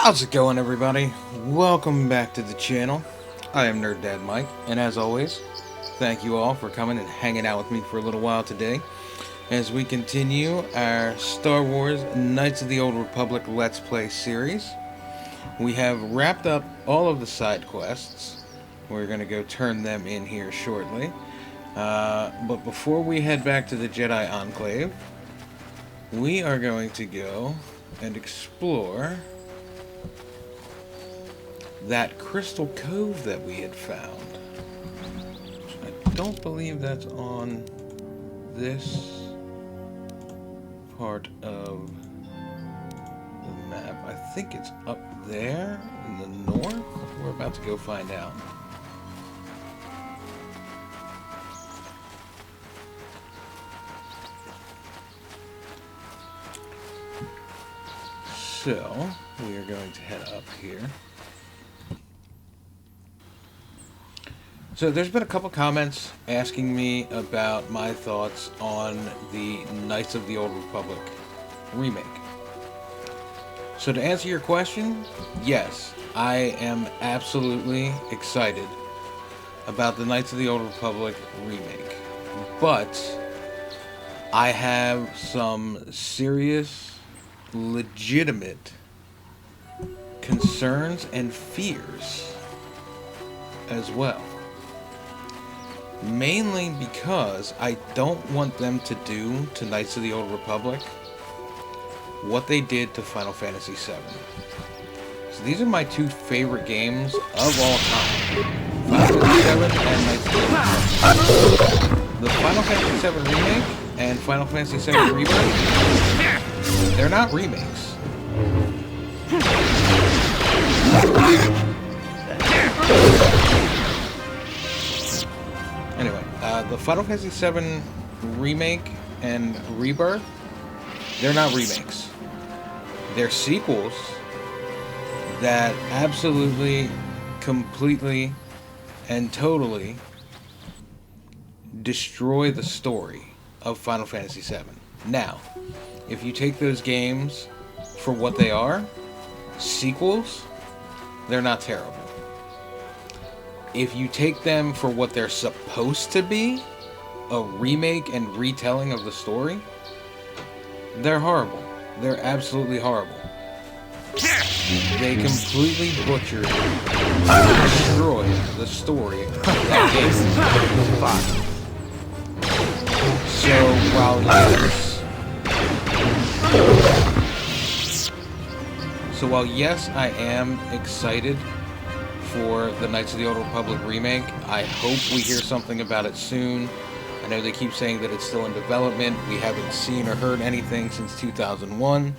How's it going, everybody? Welcome back to the channel. I am Nerd Dad Mike, and as always, thank you all for coming and hanging out with me for a little while today as we continue our Star Wars Knights of the Old Republic Let's Play series. We have wrapped up all of the side quests. We're going to go turn them in here shortly. But before we head back to the Jedi Enclave, we are going to go and explore that crystal cove that we had found. I don't believe that's on this part of the map. I think it's up there in the north. We're about to go find out. So, we are going to head up here. So there's been a couple comments asking me about my thoughts on the Knights of the Old Republic remake. So to answer your question, yes, I am absolutely excited about the Knights of the Old Republic remake. But I have some serious, legitimate concerns and fears as well. Mainly because I don't want them to do to Knights of the Old Republic what they did to Final Fantasy VII. So these are my two favorite games of all time. Final Fantasy VII and Knights of the Old Republic. The Final Fantasy VII Remake and Final Fantasy VII Rebirth, they're not remakes. Anyway, the Final Fantasy VII Remake and Rebirth, they're not remakes. They're sequels that absolutely, completely, and totally destroy the story of Final Fantasy VII. Now, if you take those games for what they are, sequels, they're not terrible. If you take them for what they're supposed to be, a remake and retelling of the story, they're horrible. They're absolutely horrible. They completely butchered and destroyed the story of that game. So while yes, I am excited for the Knights of the Old Republic remake. I hope we hear something about it soon. I know they keep saying that it's still in development. We haven't seen or heard anything since 2001.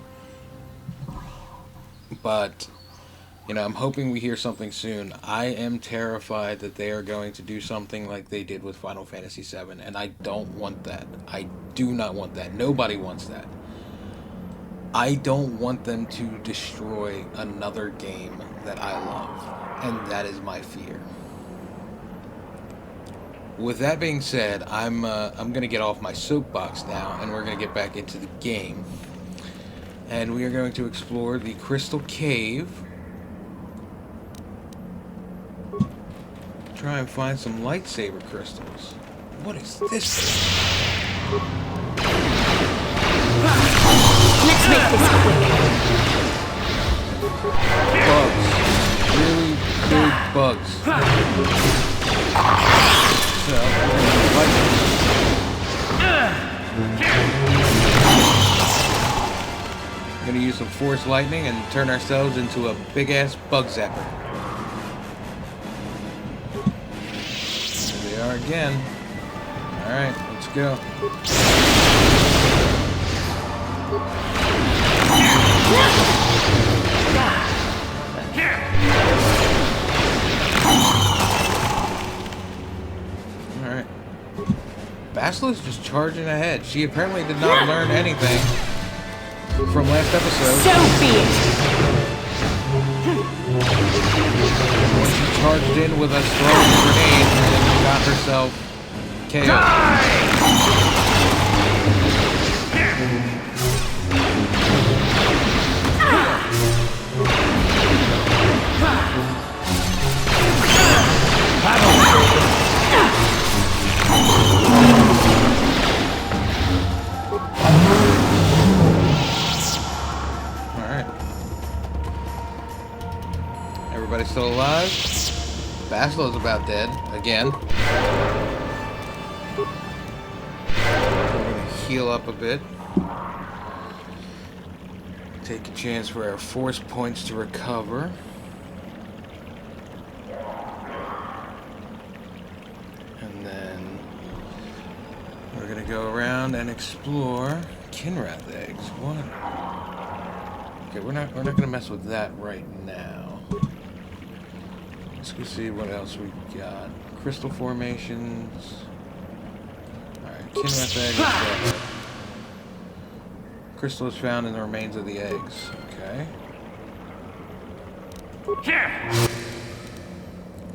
But, you know, I'm hoping we hear something soon. I am terrified that they are going to do something like they did with Final Fantasy VII, and I don't want that. I do not want that. Nobody wants that. I don't want them to destroy another game that I love. And that is my fear. With that being said, I'm going to get off my soapbox now, and we're going to get back into the game. And we are going to explore the Crystal Cave. Try and find some lightsaber crystals. What is this thing? Let's make this quick. Bugs. Really big bugs. So, I'm gonna use some force lightning and turn ourselves into a big ass bug zapper. Here they are again. Alright, let's go. Alright. Basilisk just charging ahead. She apparently did not learn anything from last episode. So be it. When she charged in with a throwing grenade and got herself KO'd. guy's still alive. Basilow's about dead. Again. We're gonna heal up a bit. Take a chance for our force points to recover. And then we're gonna go around and explore Kinrath eggs. What? Okay, we're not gonna mess with that right now. Let's go see what else we got. Crystal formations. Alright, Kinrath eggs. Crystal is found in the remains of the eggs. Okay.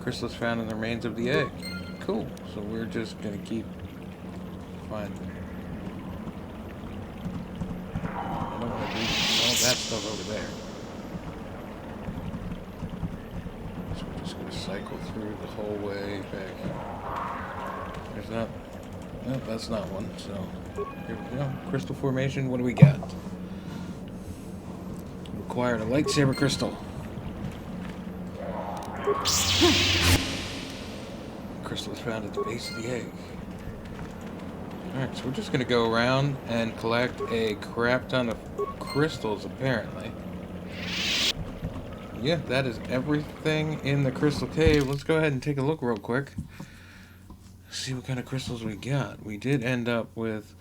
Crystal is found in the remains of the egg. Cool. So we're just gonna keep finding. I don't want to do all that stuff over there. So we're just gonna cycle through the whole way back. There's not. No, that's not one. So here we go. Crystal formation. What do we got? Required a lightsaber crystal. Crystal is found at the base of the egg. Alright, so we're just going to go around and collect a crap ton of crystals, apparently. Yeah, that is everything in the crystal cave. Let's go ahead and take a look real quick. See what kind of crystals we got. We did end up with...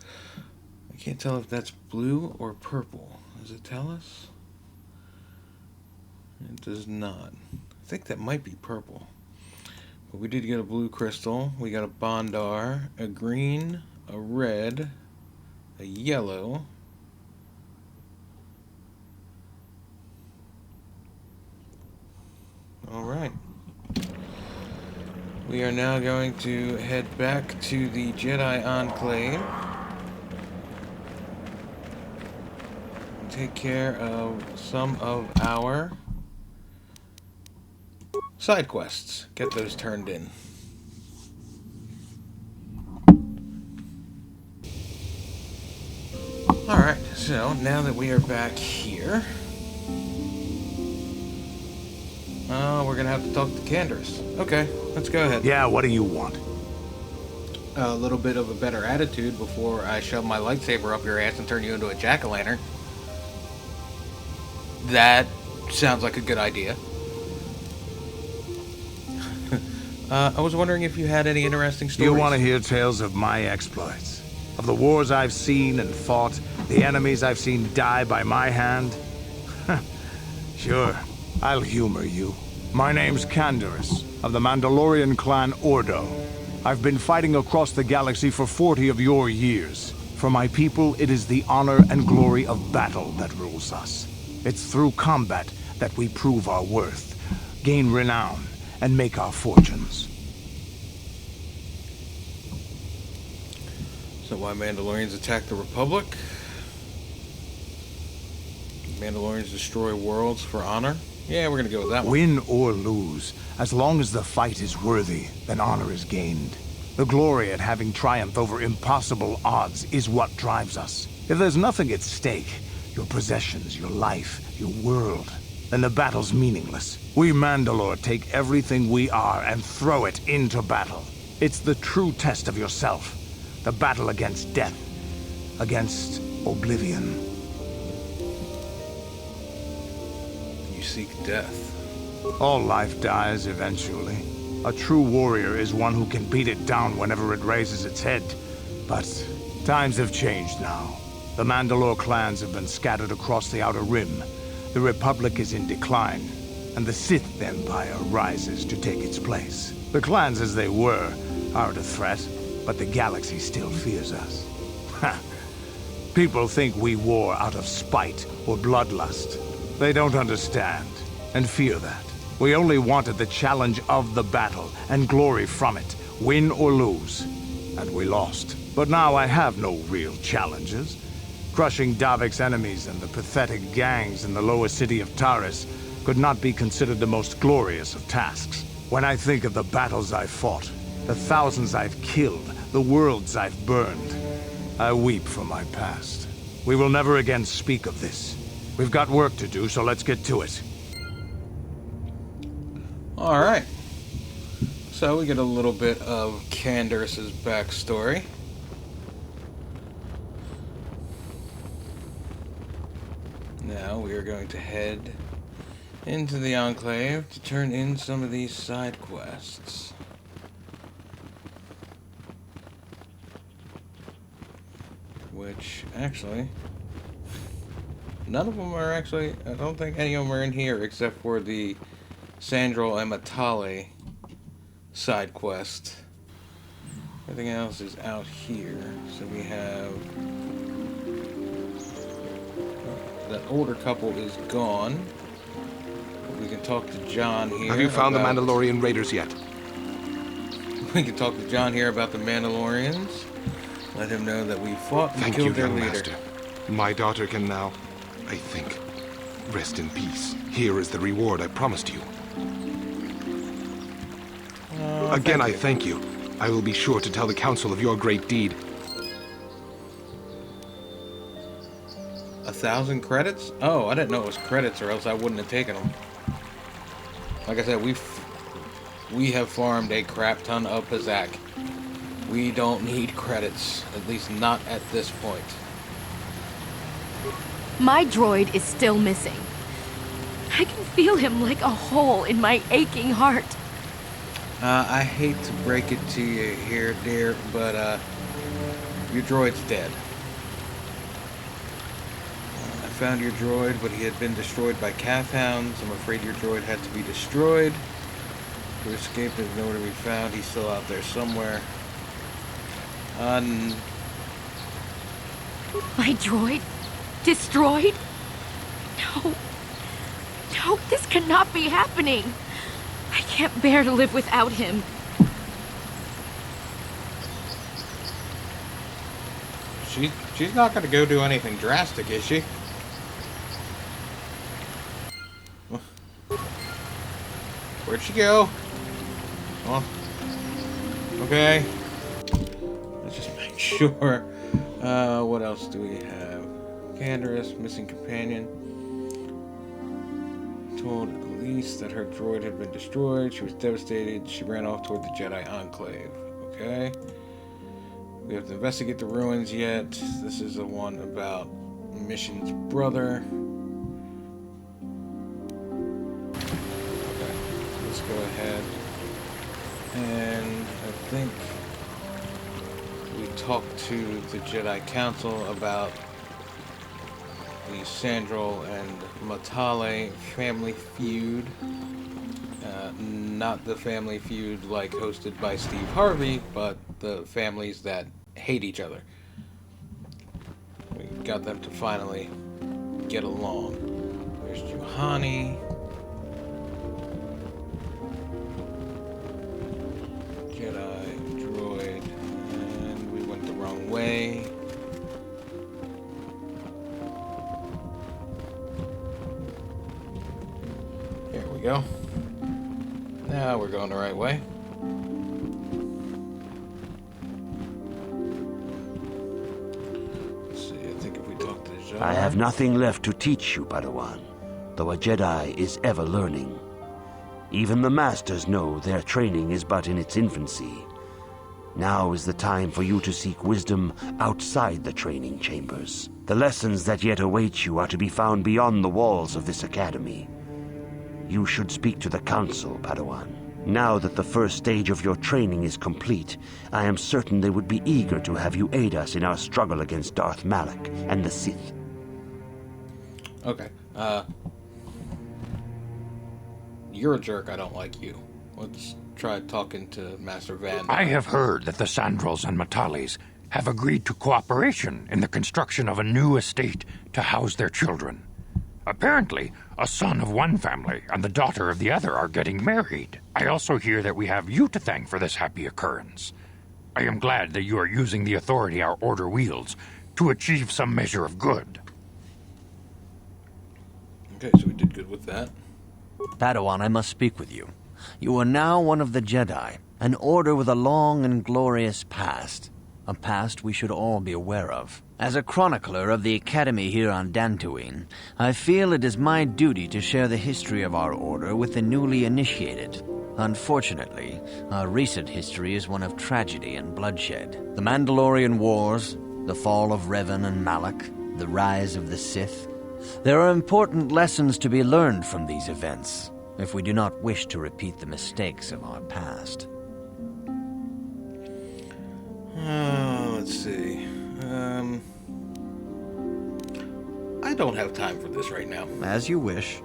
I can't tell if that's blue or purple. Does it tell us? It does not. I think that might be purple. But we did get a blue crystal. We got a Bondar, a green, a red, a yellow, alright. We are now going to head back to the Jedi Enclave and take care of some of our side quests. Get those turned in. Alright, so now that we are back here, we're gonna have to talk to Canderous. Okay, let's go ahead. Yeah, what do you want? A little bit of a better attitude before I shove my lightsaber up your ass and turn you into a jack-o'-lantern. That sounds like a good idea. I was wondering if you had any interesting stories. You want to hear tales of my exploits? Of the wars I've seen and fought? The enemies I've seen die by my hand? Sure, I'll humor you. My name's Canderous, of the Mandalorian clan Ordo. I've been fighting across the galaxy for 40 of your years. For my people, it is the honor and glory of battle that rules us. It's through combat that we prove our worth, gain renown, and make our fortunes. So why Mandalorians attack the Republic? Mandalorians destroy worlds for honor? Yeah, we're gonna go with that one. Win or lose, as long as the fight is worthy, then honor is gained. The glory at having triumphed over impossible odds is what drives us. If there's nothing at stake, your possessions, your life, your world, then the battle's meaningless. We Mandalore take everything we are and throw it into battle. It's the true test of yourself. The battle against death, against oblivion. You seek death. All life dies eventually. A true warrior is one who can beat it down whenever it raises its head. But times have changed now. The Mandalore clans have been scattered across the Outer Rim. The Republic is in decline, and the Sith Empire rises to take its place. The clans as they were aren't a threat, but the galaxy still fears us. People think we war out of spite or bloodlust. They don't understand, and fear that. We only wanted the challenge of the battle, and glory from it, win or lose. And we lost. But now I have no real challenges. Crushing Davik's enemies and the pathetic gangs in the lower city of Taris could not be considered the most glorious of tasks. When I think of the battles I've fought, the thousands I've killed, the worlds I've burned, I weep for my past. We will never again speak of this. We've got work to do, so let's get to it. Alright. So we get a little bit of Candace's backstory. Now we are going to head into the Enclave to turn in some of these side quests. Which, actually, none of them are actually, I don't think any of them are in here except for the Sandral and Matale side quest. Everything else is out here. So we have, that older couple is gone. We can talk to John here. Have you found the Mandalorian raiders yet? We can talk to John here about the Mandalorians. Let him know that we fought and killed their leader. Master. My daughter can now, I think, rest in peace. Here is the reward I promised you. Again, I thank you. I will be sure to tell the Council of your great deed. 1,000 credits? Oh, I didn't know it was credits, or else I wouldn't have taken them. Like I said, we have farmed a crap ton of Pazak. We don't need credits, at least not at this point. My droid is still missing. I can feel him like a hole in my aching heart. I hate to break it to you here, dear, but your droid's dead. I found your droid, but he had been destroyed by Cath Hounds. I'm afraid your droid had to be destroyed. To escape is nowhere to be found. He's still out there somewhere. My droid? Destroyed? No. No, this cannot be happening. I can't bear to live without him. She's not going to go do anything drastic, is she? Where'd she go? Well, okay. Let's just make sure. What else do we have? Candace, missing companion. Told Elise that her droid had been destroyed. She was devastated. She ran off toward the Jedi Enclave. Okay. We have to investigate the ruins yet. This is the one about Mission's brother. Okay. Let's go ahead. And I think we talked to the Jedi Council about the Sandral and Matale family feud. Not the family feud like hosted by Steve Harvey, but the families that hate each other. We got them to finally get along. There's Juhani. Jedi droid. And we went the wrong way. Here we go. Now we're going the right way. Let's see, I think if we talk to Jedi... I have nothing left to teach you, Padawan, though a Jedi is ever learning. Even the Masters know their training is but in its infancy. Now is the time for you to seek wisdom outside the training chambers. The lessons that yet await you are to be found beyond the walls of this academy. You should speak to the Council, Padawan. Now that the first stage of your training is complete, I am certain they would be eager to have you aid us in our struggle against Darth Malak and the Sith. Okay, you're a jerk, I don't like you. Let's try talking to Master Van. I have heard that the Sandrals and Matales have agreed to cooperation in the construction of a new estate to house their children. Apparently, a son of one family and the daughter of the other are getting married. I also hear that we have you to thank for this happy occurrence. I am glad that you are using the authority our order wields to achieve some measure of good. Okay, so we did good with that. Padawan, I must speak with you. You are now one of the Jedi, an order with a long and glorious past. A past we should all be aware of. As a chronicler of the Academy here on Dantooine, I feel it is my duty to share the history of our order with the newly initiated. Unfortunately, our recent history is one of tragedy and bloodshed. The Mandalorian Wars, the fall of Revan and Malak, the rise of the Sith. There are important lessons to be learned from these events, if we do not wish to repeat the mistakes of our past. Let's see. I don't have time for this right now. As you wish.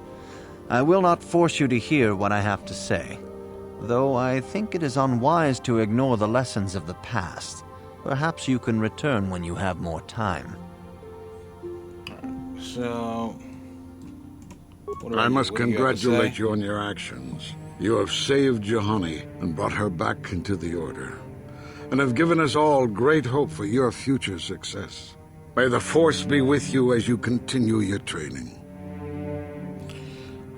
I will not force you to hear what I have to say, though I think it is unwise to ignore the lessons of the past. Perhaps you can return when you have more time. So... I must what do you have to congratulate say? you on your actions. You have saved Juhani and brought her back into the Order, and have given us all great hope for your future success. May the Force be with you as you continue your training.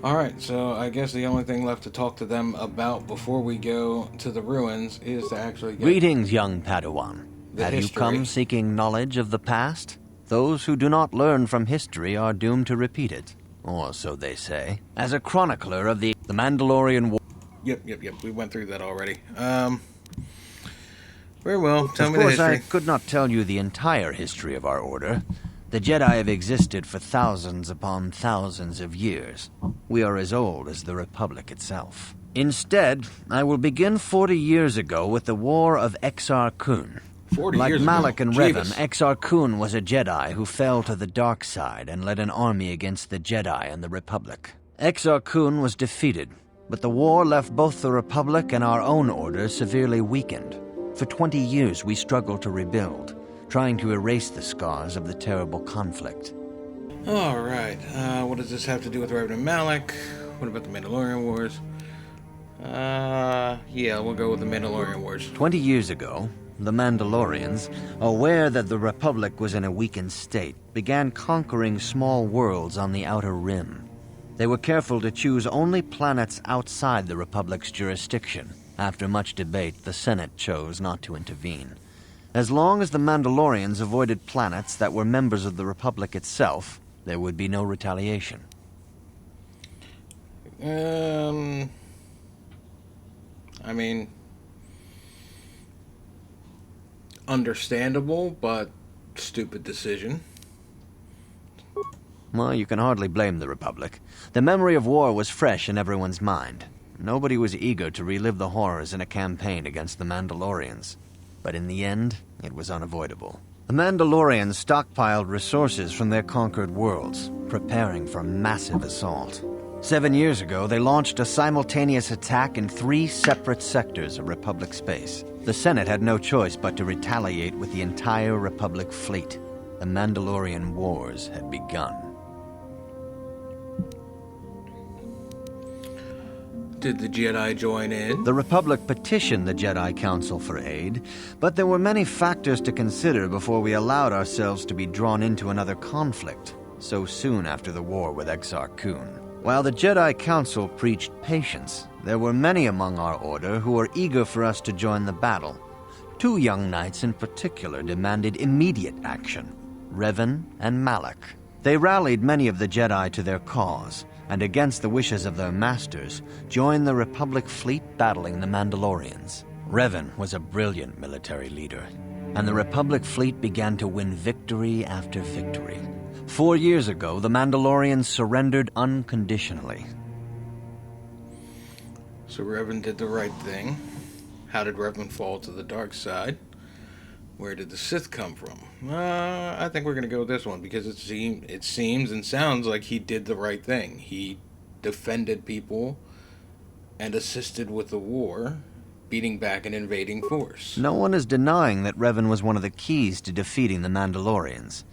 Alright, so I guess the only thing left to talk to them about before we go to the ruins is to actually get... Greetings, young Padawan. The Have history. you come seeking knowledge of the past? Those who do not learn from history are doomed to repeat it. Or so they say. As a chronicler of the Mandalorian Wars... Yep. We went through that already. Very well. Tell me Of the course, history. I could not tell you the entire history of our order. The Jedi have existed for thousands upon thousands of years. We are as old as the Republic itself. Instead, I will begin 40 years ago with the War of Exar Kun. 40 Like years Malak ago. and Revan, Jeebus. Exar Kun was a Jedi who fell to the dark side and led an army against the Jedi and the Republic. Exar Kun was defeated, but the war left both the Republic and our own order severely weakened. For 20 years we struggled to rebuild, trying to erase the scars of the terrible conflict. Alright, what does this have to do with Revan and Malak? What about the Mandalorian Wars? Yeah, we'll go with the Mandalorian Wars. 20 years ago, the Mandalorians, aware that the Republic was in a weakened state, began conquering small worlds on the Outer Rim. They were careful to choose only planets outside the Republic's jurisdiction. After much debate, the Senate chose not to intervene. As long as the Mandalorians avoided planets that were members of the Republic itself, there would be no retaliation. I mean, understandable, but stupid decision. Well, you can hardly blame the Republic. The memory of war was fresh in everyone's mind. Nobody was eager to relive the horrors in a campaign against the Mandalorians. But in the end, it was unavoidable. The Mandalorians stockpiled resources from their conquered worlds, preparing for a massive assault. 7 years ago, they launched a simultaneous attack in 3 separate sectors of Republic space. The Senate had no choice but to retaliate with the entire Republic fleet. The Mandalorian Wars had begun. Did the Jedi join in? The Republic petitioned the Jedi Council for aid, but there were many factors to consider before we allowed ourselves to be drawn into another conflict, so soon after the war with Exar Kun. While the Jedi Council preached patience, there were many among our order who were eager for us to join the battle. 2 young knights in particular demanded immediate action, Revan and Malak. They rallied many of the Jedi to their cause, and against the wishes of their masters, joined the Republic fleet battling the Mandalorians. Revan was a brilliant military leader, and the Republic fleet began to win victory after victory. 4 years ago, the Mandalorians surrendered unconditionally. So Revan did the right thing. How did Revan fall to the dark side? Where did the Sith come from? I think we're going to go with this one because it seems and sounds like he did the right thing. He defended people and assisted with the war, beating back an invading force. No one is denying that Revan was one of the keys to defeating the Mandalorians.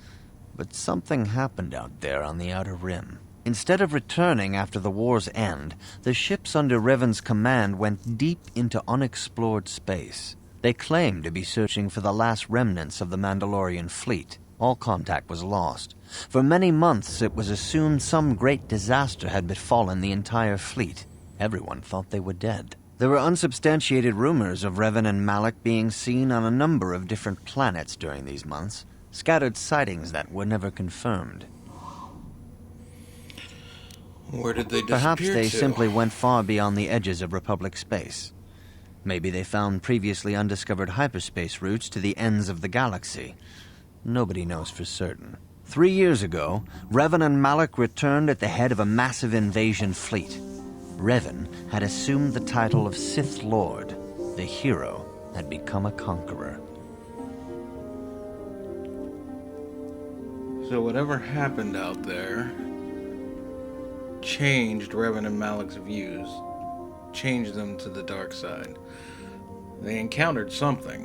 But something happened out there on the Outer Rim. Instead of returning after the war's end, the ships under Revan's command went deep into unexplored space. They claimed to be searching for the last remnants of the Mandalorian fleet. All contact was lost. For many months, it was assumed some great disaster had befallen the entire fleet. Everyone thought they were dead. There were unsubstantiated rumors of Revan and Malak being seen on a number of different planets during these months. Scattered sightings that were never confirmed. Where did they disappear Perhaps they to? simply went far beyond the edges of Republic space. Maybe they found previously undiscovered hyperspace routes to the ends of the galaxy. Nobody knows for certain. 3 years ago, Revan and Malak returned at the head of a massive invasion fleet. Revan had assumed the title of Sith Lord. The hero had become a conqueror. So whatever happened out there changed Revan and Malak's views, changed them to the dark side. They encountered something.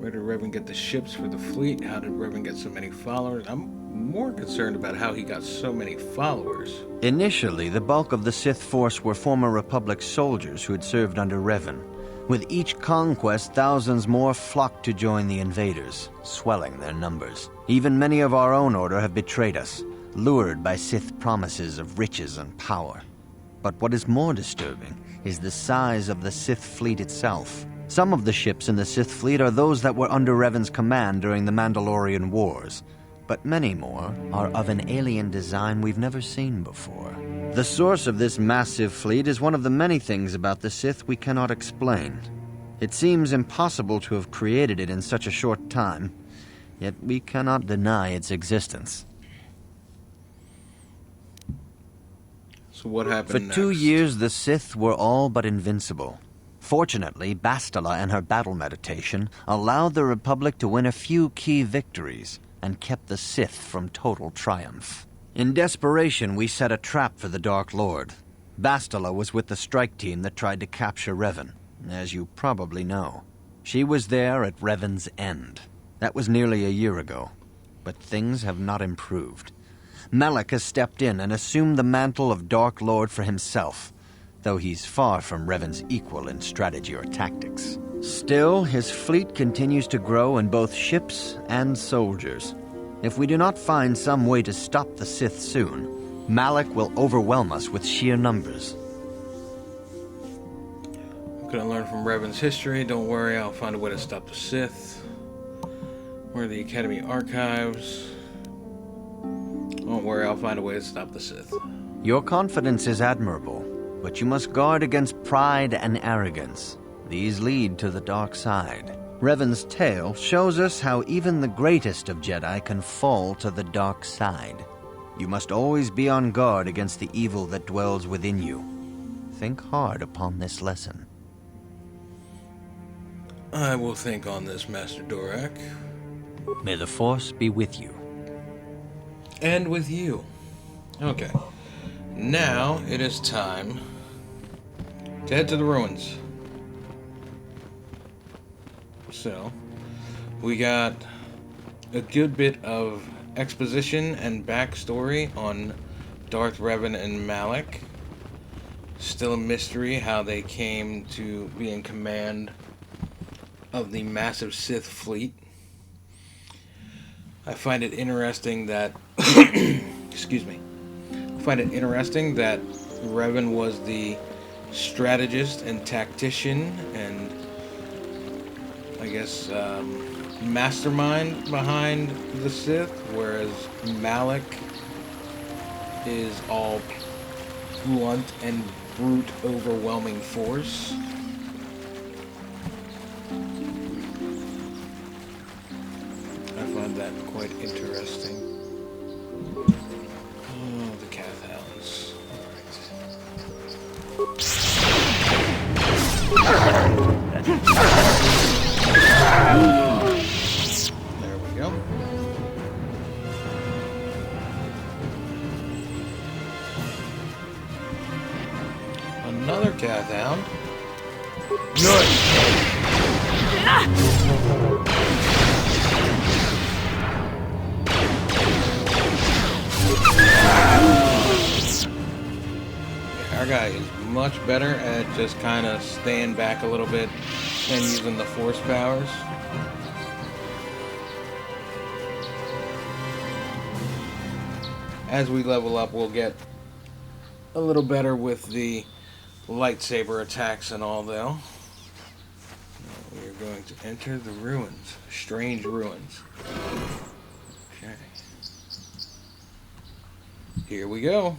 Where did Revan get the ships for the fleet? How did Revan get so many followers? I'm more concerned about how he got so many followers. Initially, the bulk of the Sith force were former Republic soldiers who had served under Revan. With each conquest, thousands more flocked to join the invaders, swelling their numbers. Even many of our own order have betrayed us, lured by Sith promises of riches and power. But what is more disturbing is the size of the Sith fleet itself. Some of the ships in the Sith fleet are those that were under Revan's command during the Mandalorian Wars, but many more are of an alien design we've never seen before. The source of this massive fleet is one of the many things about the Sith we cannot explain. It seems impossible to have created it in such a short time, yet we cannot deny its existence. So what happened For next? 2 years, the Sith were all but invincible. Fortunately, Bastila and her battle meditation allowed the Republic to win a few key victories and kept the Sith from total triumph. In desperation, we set a trap for the Dark Lord. Bastila was with the strike team that tried to capture Revan, as you probably know. She was there at Revan's end. That was nearly a year ago, but things have not improved. Malak has stepped in and assumed the mantle of Dark Lord for himself, though he's far from Revan's equal in strategy or tactics. Still, his fleet continues to grow in both ships and soldiers. If we do not find some way to stop the Sith soon, Malak will overwhelm us with sheer numbers. I'm gonna learn from Revan's history. Don't worry, I'll find a way to stop the Sith. Where are the Academy archives? Don't worry, I'll find a way to stop the Sith. Your confidence is admirable, but you must guard against pride and arrogance. These lead to the dark side. Revan's tale shows us how even the greatest of Jedi can fall to the dark side. You must always be on guard against the evil that dwells within you. Think hard upon this lesson. I will think on this, Master Dorak. May the Force be with you. And with you. Okay. Now it is time to head to the ruins. So, we got a good bit of exposition and backstory on Darth Revan and Malak. Still a mystery how they came to be in command of the massive Sith fleet. I find it interesting that excuse me. I find it interesting that Revan was the strategist and tactician and I guess mastermind behind the Sith, whereas Malak is all blunt and brute, overwhelming force. I find that quite interesting. Oh, the Cath Hounds. There we go. Another Cath Hound. Good. Our guy is much better at just kind of staying back a little bit and using the force powers. As we level up, we'll get a little better with the lightsaber attacks and all, though. We're We're going to enter the ruins. Strange ruins. Okay. Here we go.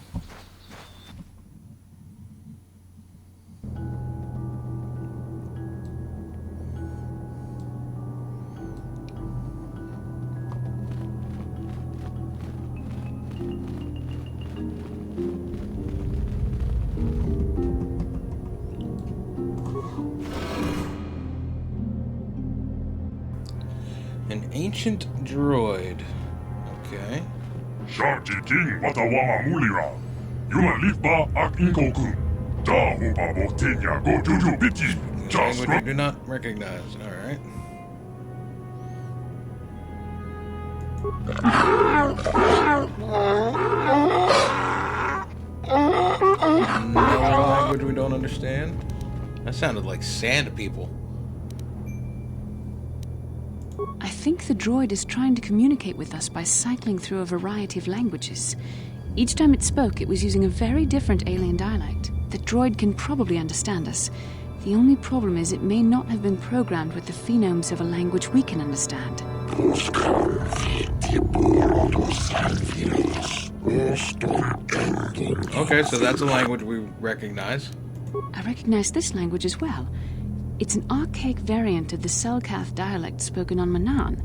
An ancient droid. Okay. Sharti ting watawama mulira. Yuma lipa ak inkokun. Da hopa botenya go juju biti. Language I do not recognize. Alright. Another language we don't understand. That sounded like sand people. I think the droid is trying to communicate with us by cycling through a variety of languages. Each time it spoke, it was using a very different alien dialect. The droid can probably understand us. The only problem is it may not have been programmed with the phonemes of a language we can understand. Okay, so that's a language we recognize. I recognize this language as well. It's an archaic variant of the Selkath dialect spoken on Manaan.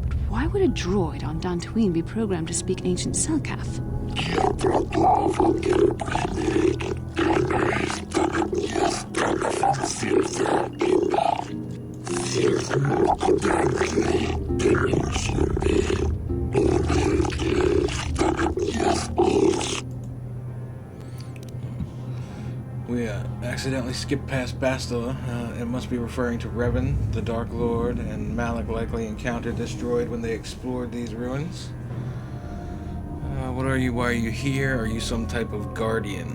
But why would a droid on Dantooine be programmed to speak ancient Selkath? We accidentally skipped past Bastila. It must be referring to Revan, the Dark Lord, and Malak likely encountered this droid when they explored these ruins. What are you? Why are you here? Are you some type of guardian?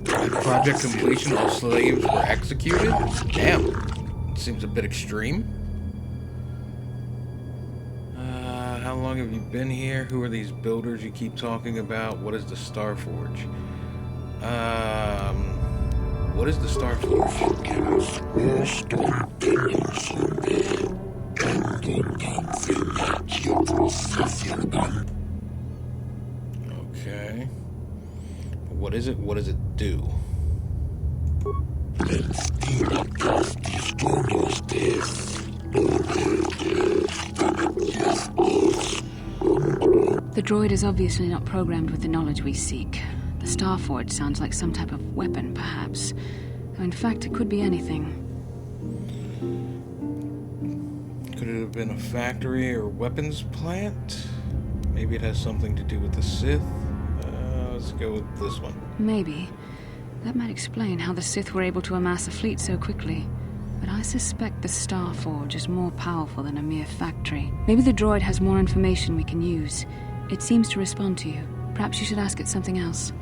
At project completion, all slaves were executed? Damn. Seems a bit extreme. How long have you been here? Who are these builders you keep talking about? What is the Starforge? What is the Starforge? Okay. What is it? What does it do? The droid is obviously not programmed with the knowledge we seek. The Starforge sounds like some type of weapon, perhaps. Though in fact, it could be anything. Could it have been a factory or weapons plant? Maybe it has something to do with the Sith? Let's go with this one. Maybe. That might explain how the Sith were able to amass a fleet so quickly. But I suspect the Starforge is more powerful than a mere factory. Maybe the droid has more information we can use. It seems to respond to you. Perhaps you should ask it something else.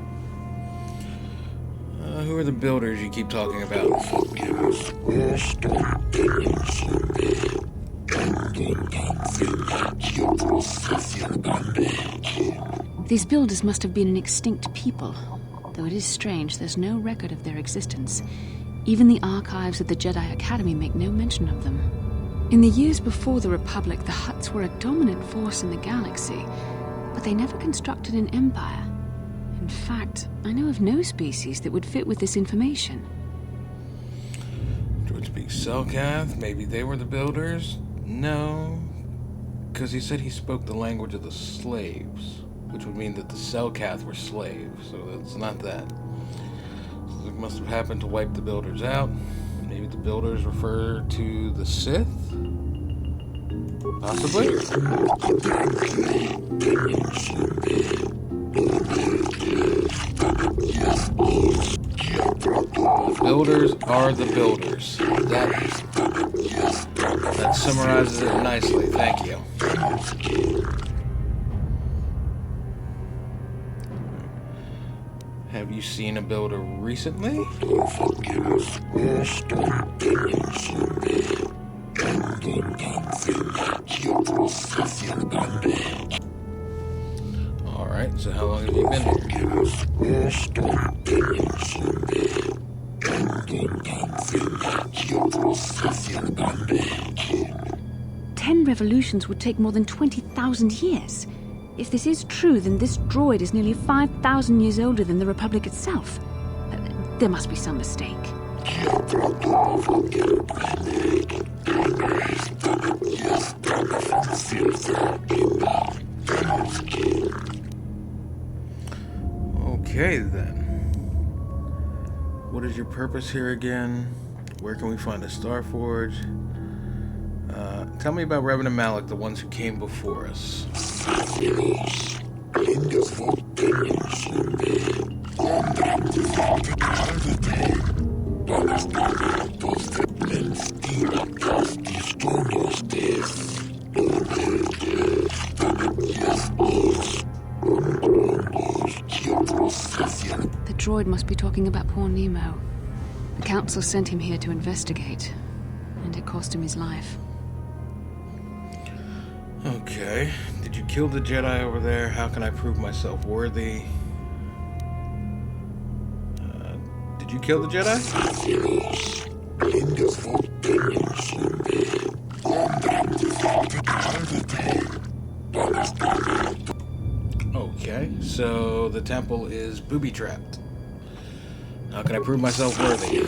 Who are the builders you keep talking about? These builders must have been an extinct people. Though it is strange, there's no record of their existence. Even the archives of the Jedi Academy make no mention of them. In the years before the Republic, the Hutts were a dominant force in the galaxy, but they never constructed an empire. In fact, I know of no species that would fit with this information. Droid speaks Selkath. Maybe they were the builders? No. Because he said he spoke the language of the slaves, which would mean that the Selkath were slaves, so that's not that. So it must have happened to wipe the builders out. Maybe the builders refer to the Sith? Possibly? Builders are the builders. That summarizes it nicely. Thank you. Have you seen a builder recently? Alright, so how long have you been here? 10 revolutions would take more than 20,000 years. If this is true, then this droid is nearly 5,000 years older than the Republic itself. There must be some mistake. Okay, then. What is your purpose here again? Where can we find a Starforge? Tell me about Revan and Malak, the ones who came before us. The droid must be talking about poor Nemo. The Council sent him here to investigate, and it cost him his life. Okay. Did you kill the Jedi over there? How can I prove myself worthy? Did you kill the Jedi? Okay, so the temple is booby-trapped. How can I prove myself worthy?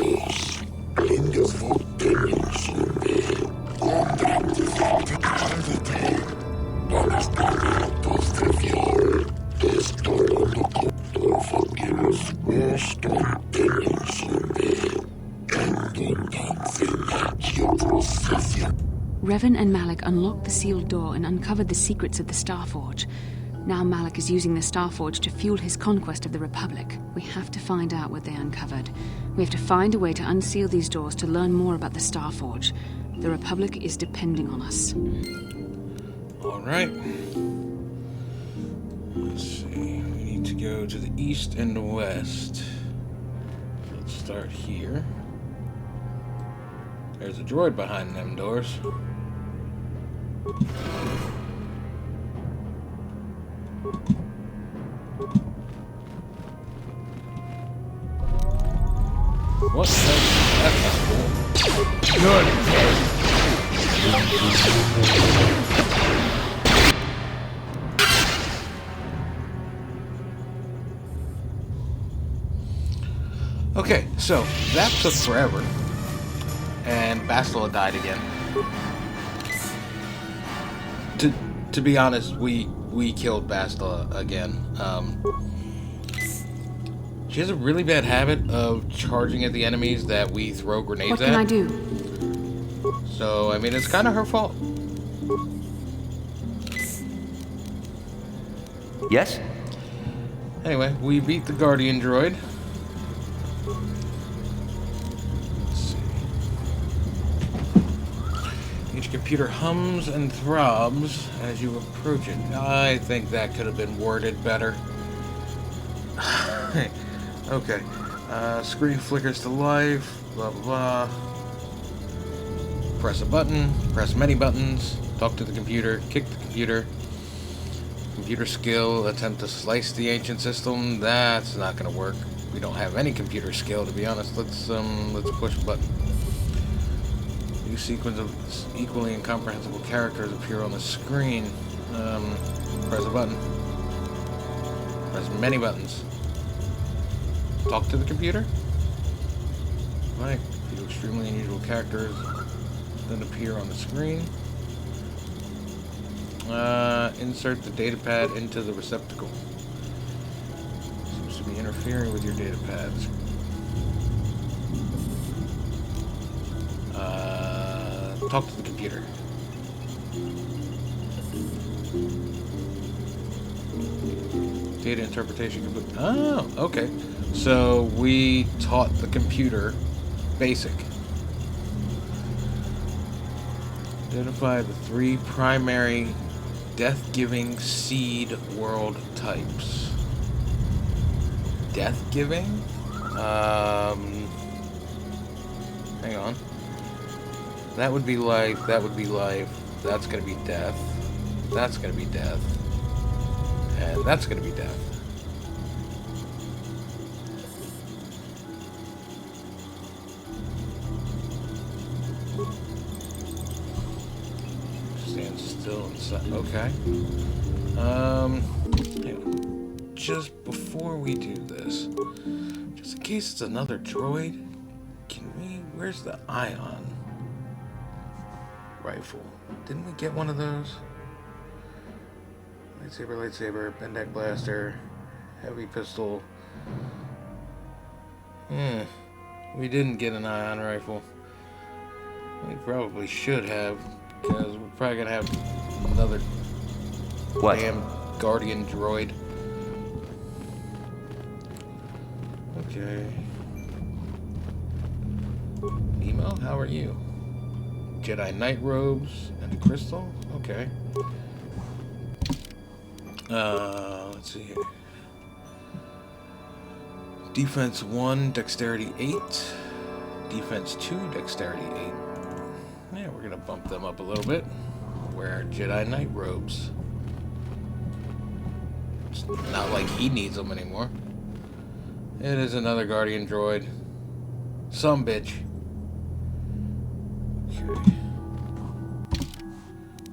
Revan and Malak unlocked the sealed door and uncovered the secrets of the Starforge. Now Malak is using the Starforge to fuel his conquest of the Republic. We have to find out what they uncovered. We have to find a way to unseal these doors to learn more about the Starforge. The Republic is depending on us. All right. Let's see. We need to go to the east and the west. Let's start here. There's a droid behind them doors. What? That's not cool. Good. Okay, so that took forever. And Bastila died again. To be honest, we killed Bastila again. She has a really bad habit of charging at the enemies that we throw grenades at. What can I do? So, I mean, it's kind of her fault. Yes? Anyway, we beat the Guardian droid. Let's see. Each computer hums and throbs as you approach it. I think that could have been worded better. Okay. Screen flickers to life. Blah, blah, blah. Press a button. Press many buttons. Talk to the computer. Kick the computer. Computer skill. Attempt to slice the ancient system. That's not going to work. We don't have any computer skill, to be honest. Let's push a button. New sequence of equally incomprehensible characters appear on the screen. Press a button. Press many buttons. Talk to the computer. Right. Few extremely unusual characters then appear on the screen. Insert the datapad into the receptacle. Seems to be interfering with your datapads. Talk to the computer. Data interpretation complete. Oh, okay. So we taught the computer basic. Identify the 3 primary death-giving seed world types. Death-giving? Hang on. That would be life. That would be life. That's gonna be death. That's gonna be death. And that's gonna be death. Stand still inside. Okay. Just before we do this, just in case it's another droid, where's the ion rifle? Didn't we get one of those? Lightsaber, Bendak blaster, heavy pistol. We didn't get an ion rifle. We probably should have, because we're probably gonna have another damn Guardian droid. Okay. Nemo, how are you? Jedi Knight robes and a crystal? Okay. Let's see here. Defense 1, Dexterity 8. Defense 2, Dexterity 8. Yeah, we're gonna bump them up a little bit. Wear our Jedi Knight robes. It's not like he needs them anymore. It is another Guardian droid. Some bitch. Okay.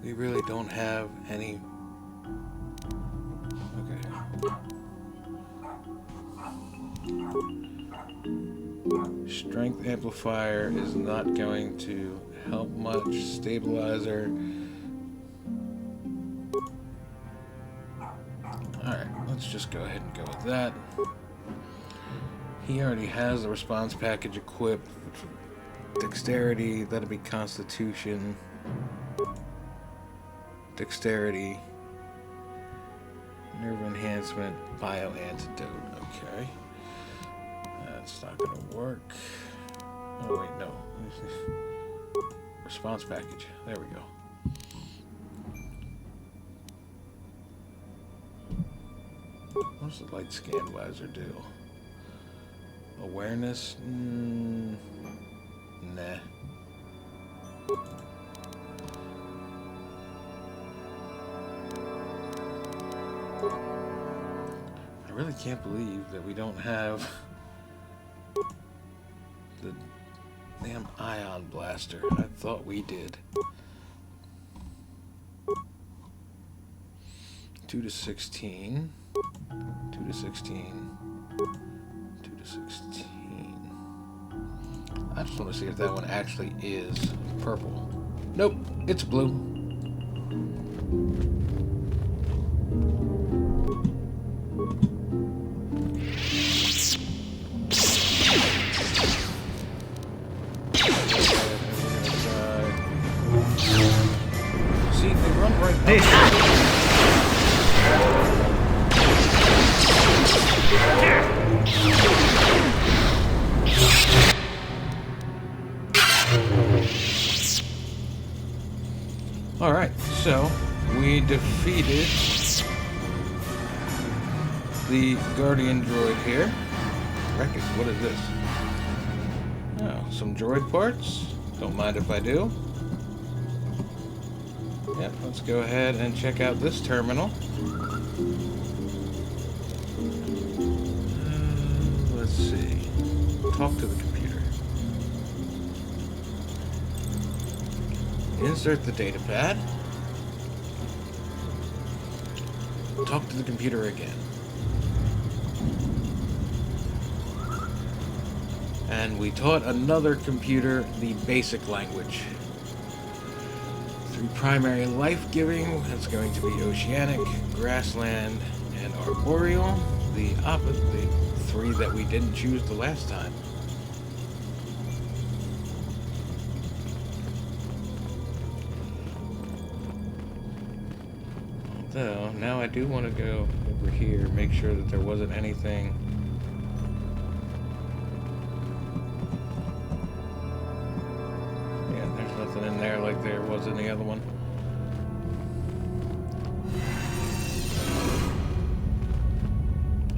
We really don't have any. Okay. Strength amplifier is not going to help much. Stabilizer. Alright, let's just go ahead and go with that. He already has the response package equipped. Dexterity, that'll be Constitution. Dexterity. Nerve enhancement, bio antidote. Okay. That's not gonna work. Oh wait, no. Response package. There we go. What's the light scan visor do? Awareness? Nah. I really can't believe that we don't have the damn ion blaster. I thought we did. 2 to 16. 2 to 16. 2 to 16. I just want to see if that one actually is purple. Nope, it's blue. See, they run right back. Alright, so we defeated the Guardian droid here. Record, what is this? Oh, some droid parts. Don't mind if I do. Yep, let's go ahead and check out this terminal. Let's see. Talk to the computer. Insert the data pad. Talk to the computer again. And we taught another computer the basic language. Through primary life-giving, that's going to be oceanic, grassland, and arboreal. The three that we didn't choose the last time. So now I do want to go over here, make sure that there wasn't anything. Yeah, there's nothing in there like there was in the other one.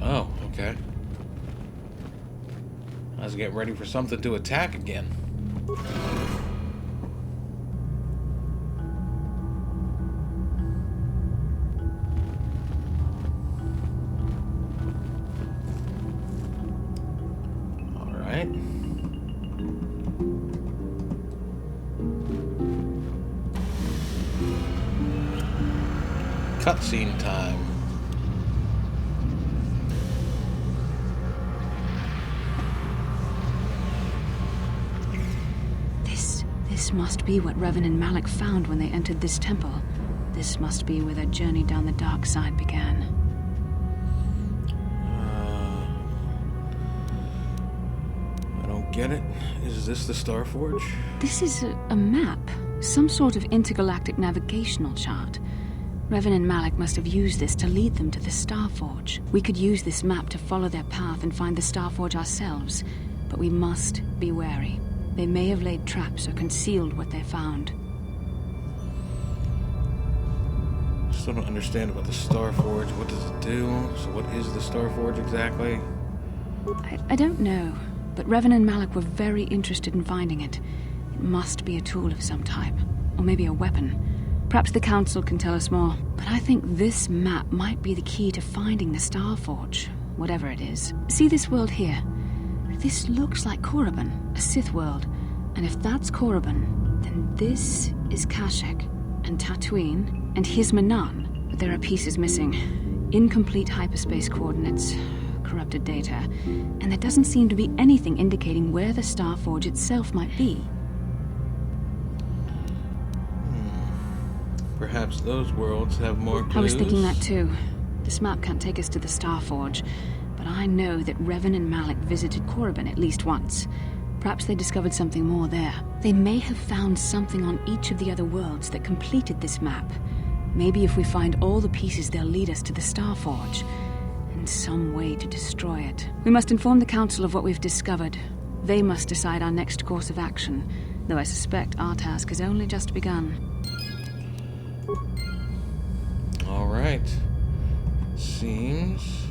Oh, okay. I was getting ready for something to attack again. Alright. Cutscene time. This must be what Revan and Malak found when they entered this temple. This must be where their journey down the dark side began. I don't get it. Is this the Star Forge? This is a map. Some sort of intergalactic navigational chart. Revan and Malak must have used this to lead them to the Star Forge. We could use this map to follow their path and find the Star Forge ourselves, but we must be wary. They may have laid traps or concealed what they found. Still don't understand about the Star Forge. What does it do? So what is the Star Forge exactly? I don't know, but Revan and Malak were very interested in finding it. It must be a tool of some type, or maybe a weapon. Perhaps the Council can tell us more, but I think this map might be the key to finding the Star Forge, whatever it is. See this world here? This looks like Korriban, a Sith world. And if that's Korriban, then this is Kashyyyk, and Dantooine, and here's Manan. But there are pieces missing. Incomplete hyperspace coordinates, corrupted data, and there doesn't seem to be anything indicating where the Star Forge itself might be. Perhaps those worlds have more clues. I was thinking that too. This map can't take us to the Star Forge, but I know that Revan and Malak visited Korriban at least once. Perhaps they discovered something more there. They may have found something on each of the other worlds that completed this map. Maybe if we find all the pieces, they'll lead us to the Star Forge, and some way to destroy it. We must inform the Council of what we've discovered. They must decide our next course of action, though I suspect our task has only just begun. Alright. Seems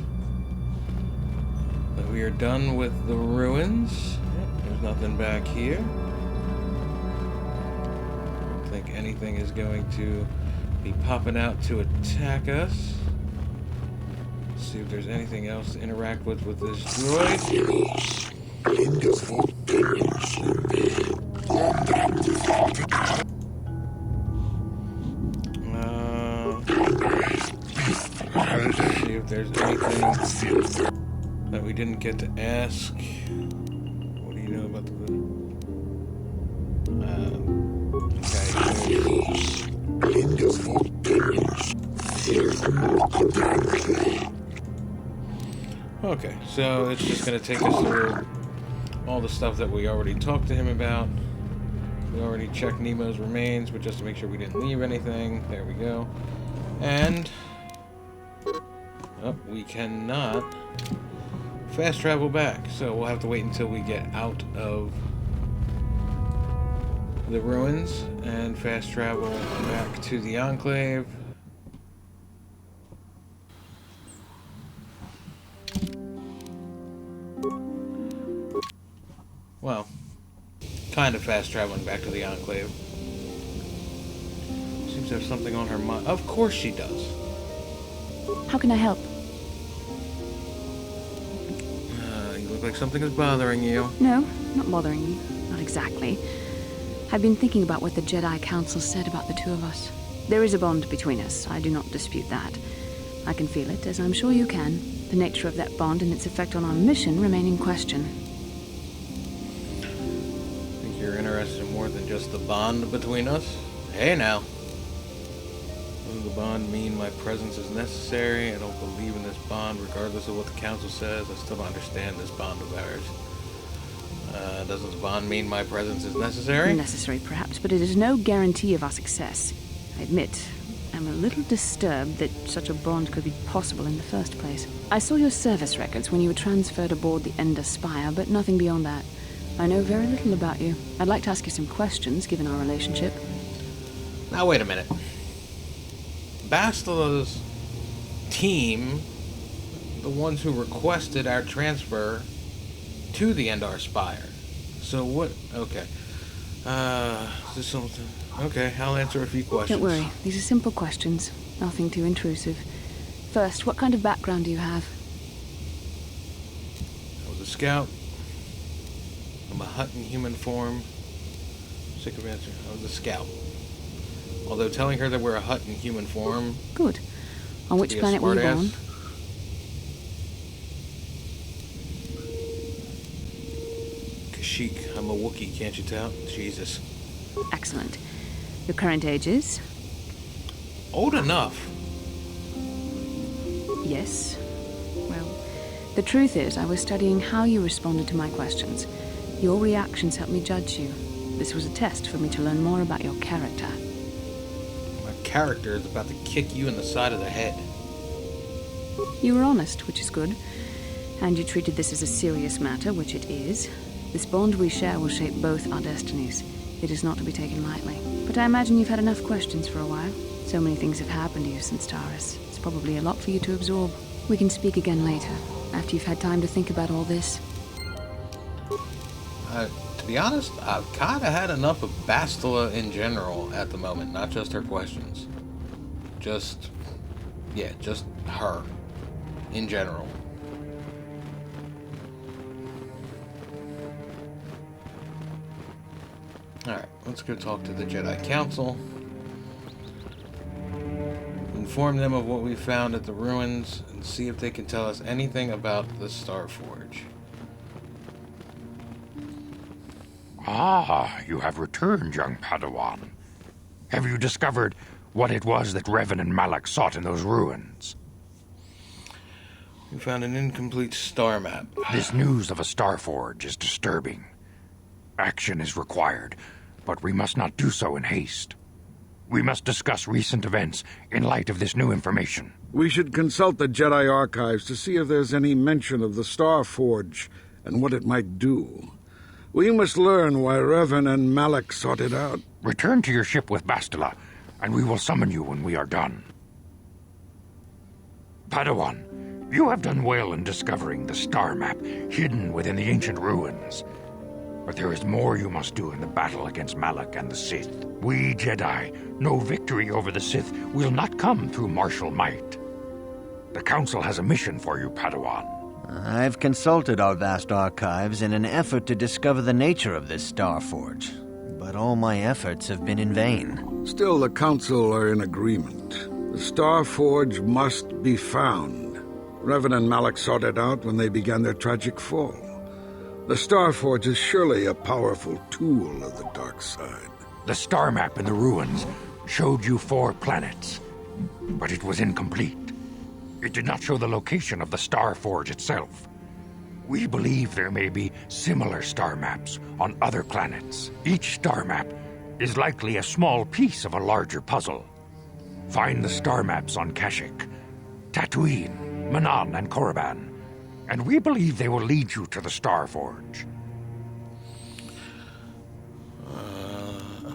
that we are done with the ruins. There's nothing back here. I don't think anything is going to be popping out to attack us. Let's see if there's anything else to interact with this droid. Let's see if there's anything that we didn't get to ask. What do you know about the... Okay, so it's just going to take us through all the stuff that we already talked to him about. We already checked Nemo's remains, but just to make sure we didn't leave anything. There we go. And... oh, we cannot fast travel back, so we'll have to wait until we get out of the ruins and fast travel back to the Enclave. Well, kind of fast traveling back to the Enclave. Seems to have something on her mind. Of course she does. How can I help? You look like something is bothering you. No, not bothering me. Not exactly. I've been thinking about what the Jedi Council said about the two of us. There is a bond between us. I do not dispute that. I can feel it, as I'm sure you can. The nature of that bond and its effect on our mission remain in question. Think you're interested in more than just the bond between us? Hey now. Doesn't the bond mean my presence is necessary? I don't believe in this bond, regardless of what the Council says. I still don't understand this bond of ours. Doesn't the bond mean my presence is necessary? Necessary, perhaps, but it is no guarantee of our success. I admit, I'm a little disturbed that such a bond could be possible in the first place. I saw your service records when you were transferred aboard the Ender Spire, but nothing beyond that. I know very little about you. I'd like to ask you some questions, given our relationship. Now, wait a minute. Bastila's team, the ones who requested our transfer to the Endar Spire. So what? Okay. Is this something? Okay, I'll answer a few questions. Don't worry. These are simple questions. Nothing too intrusive. First, what kind of background do you have? I was a scout. I'm a hut in human form. Sick of answer. I was a scout. Although telling her that we're a hut in human form... Good. On which planet were you born? Kashyyyk. I'm a Wookiee, can't you tell? Jesus. Excellent. Your current age is? Old enough. Yes. Well, the truth is, I was studying how you responded to my questions. Your reactions helped me judge you. This was a test for me to learn more about your character. My character is about to kick you in the side of the head. You were honest, which is good. And you treated this as a serious matter, which it is. This bond we share will shape both our destinies. It is not to be taken lightly. But I imagine you've had enough questions for a while. So many things have happened to you since Taris. It's probably a lot for you to absorb. We can speak again later, after you've had time to think about all this. To be honest, I've kind of had enough of Bastila in general at the moment, not just her questions. Just her in general. Alright, let's go talk to the Jedi Council. Inform them of what we found at the ruins and see if they can tell us anything about the Star Forge. Ah, you have returned, young Padawan. Have you discovered what it was that Revan and Malak sought in those ruins? We found an incomplete star map. This news of a Star Forge is disturbing. Action is required, but we must not do so in haste. We must discuss recent events in light of this new information. We should consult the Jedi archives to see if there's any mention of the Star Forge and what it might do. We must learn why Revan and Malak sought it out. Return to your ship with Bastila, and we will summon you when we are done. Padawan, you have done well in discovering the star map hidden within the ancient ruins. But there is more you must do in the battle against Malak and the Sith. We Jedi know victory over the Sith will not come through martial might. The Council has a mission for you, Padawan. I've consulted our vast archives in an effort to discover the nature of this Star Forge, but all my efforts have been in vain. Still, the Council are in agreement. The Star Forge must be found. Revan and Malak sought it out when they began their tragic fall. The Star Forge is surely a powerful tool of the dark side. The star map in the ruins showed you 4 planets, but it was incomplete. It did not show the location of the Star Forge itself. We believe there may be similar star maps on other planets. Each star map is likely a small piece of a larger puzzle. Find the star maps on Kashyyyk, Dantooine, Manan, and Korriban, and we believe they will lead you to the Star Forge.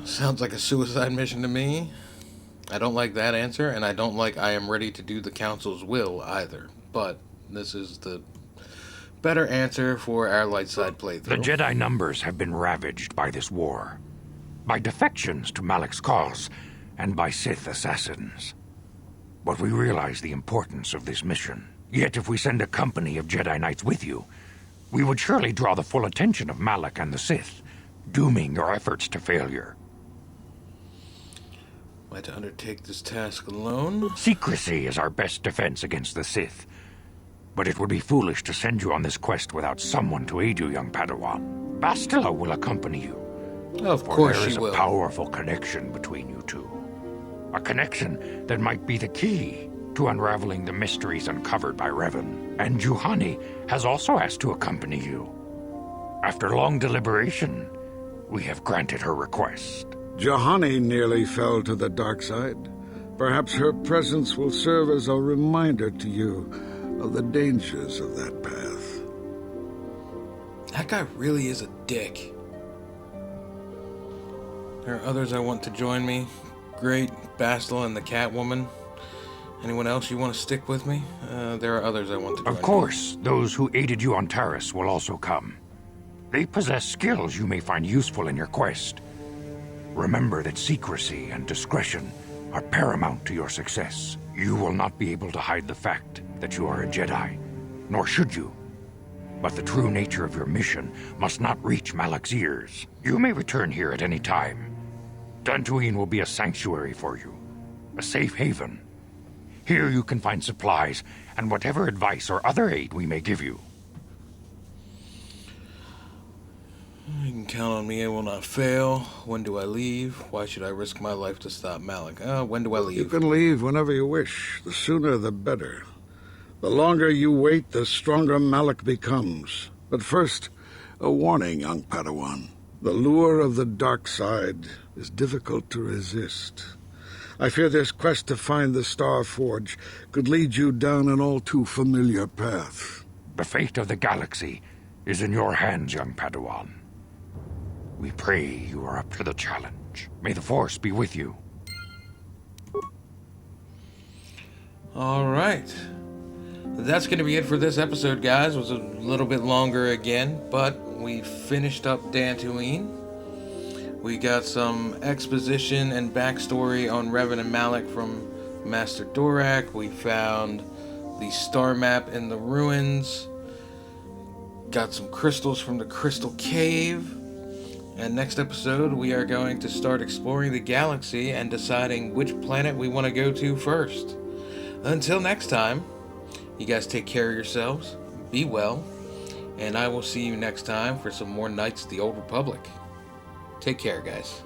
Sounds like a suicide mission to me. I don't like that answer, and I don't like I am ready to do the Council's will either. But this is the better answer for our light side playthrough. The Jedi numbers have been ravaged by this war, by defections to Malak's cause, and by Sith assassins. But we realize the importance of this mission. Yet if we send a company of Jedi Knights with you, we would surely draw the full attention of Malak and the Sith, dooming your efforts to failure. Am I to undertake this task alone? Secrecy is our best defense against the Sith. But it would be foolish to send you on this quest without someone to aid you, young Padawan. Bastila will accompany you. Of course she will. There is a powerful connection between you two. A connection that might be the key to unraveling the mysteries uncovered by Revan. And Juhani has also asked to accompany you. After long deliberation, we have granted her request. Juhani nearly fell to the dark side. Perhaps her presence will serve as a reminder to you of the dangers of that path. That guy really is a dick. There are others I want to join me. Great, Bastila and the Catwoman. Anyone else you want to stick with me? There are others I want to join. Of course, those who aided you on Taris will also come. They possess skills you may find useful in your quest. Remember that secrecy and discretion are paramount to your success. You will not be able to hide the fact that you are a Jedi, nor should you. But the true nature of your mission must not reach Malak's ears. You may return here at any time. Dantooine will be a sanctuary for you, a safe haven. Here you can find supplies and whatever advice or other aid we may give you. You can count on me, I will not fail. When do I leave? Why should I risk my life to stop Malak? When do I leave? You can leave whenever you wish. The sooner the better. The longer you wait, the stronger Malak becomes. But first, a warning, young Padawan. The lure of the dark side is difficult to resist. I fear this quest to find the Star Forge could lead you down an all too familiar path. The fate of the galaxy is in your hands, young Padawan. We pray you are up to the challenge. May the Force be with you. All right. That's going to be it for this episode, guys. It was a little bit longer again, but we finished up Dantooine. We got some exposition and backstory on Revan and Malak from Master Dorak. We found the star map in the ruins. Got some crystals from the Crystal Cave. And next episode, we are going to start exploring the galaxy and deciding which planet we want to go to first. Until next time, you guys take care of yourselves, be well, and I will see you next time for some more Knights of the Old Republic. Take care, guys.